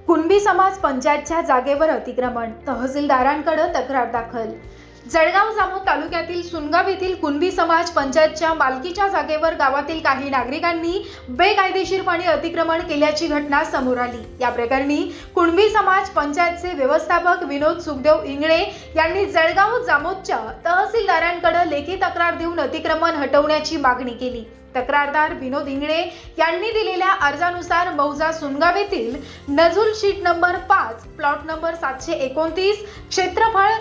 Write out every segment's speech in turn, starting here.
कुणबी समाज पंचायतच्या जागेवर अतिक्रमण, तहसीलदारांकडे तक्रार दाखल। जळगाव जामोद तालुक्यातील सुनगाव येथील कुणबी समाज पंचायतच्या मालकीच्या जागेवर गावातील काही नागरिकांनी बेकायदेशीरपणे अतिक्रमण केल्याची घटना समोर आली। या प्रकरणी कुणबी समाज पंचायतचे व्यवस्थापक विनोद सुखदेव इंगळे यांनी जळगाव जामोदच्या तहसीलदारांकडे लेखी तक्रार देऊन अतिक्रमण हटवण्याची मागणी केली। तक्रारदार विनोद इंगळे यांनी दिलेल्या अर्जानुसार मौजा सुनगाव येथील नजूल शीट नंबर 5 प्लॉट नंबर 729 क्षेत्रफळ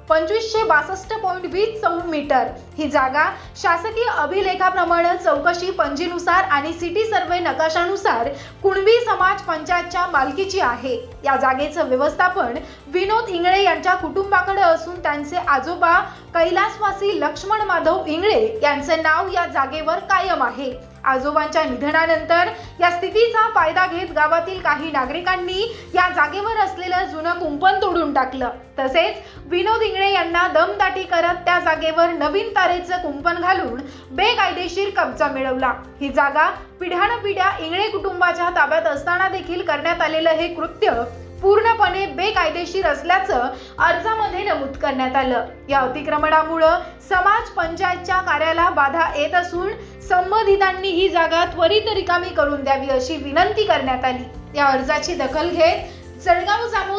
2562.20 चौर मीटर ही जागा शासकीय अभिलेखाप्रमाणे चौकशी पंजीनुसार आणि सिटी सर्वे नकाशानुसार कुणबी समाज पंचायतच्या मालकीची आहे। या जागेचं व्यवस्थापन विनोद इंगळे यांच्या कुटुंबाकडे असून त्यांचे आजोबा कैलासवासी लक्ष्मण माधव इंगळे यांचे नाव या जागेवर कायम आहे। आजोबांच्या निधनानंतर या स्थितीचा फायदा घेत गावातील काही नागरिकांनी या जागेवर असलेलं जुनं कुंपण तोडून टाकलं। तसेच विनोद इंगळे यांना दमदाटी करत त्या जागेवर नवीन तारेचं कुंपण घालून बेकायदेशीर कब्जा मिळवला। ही जागा पिढ्यानपिढ्या इंगळे कुटुंबाच्या ताब्यात असताना देखील करण्यात आलेलं हे कृत्य पूर्णपणे बेकायदेशीर असल्याचं अर्जामध्ये नमूद करण्यात आलं। या अतिक्रमणामुळे समाज पंचायतच्या कार्याला बाधा येत असून संबंधितांनी ही जागा त्वरित रिकामी करून द्यावी अशी विनंती करण्यात आली। या अर्जाची दखल घेत जळगाव जामोद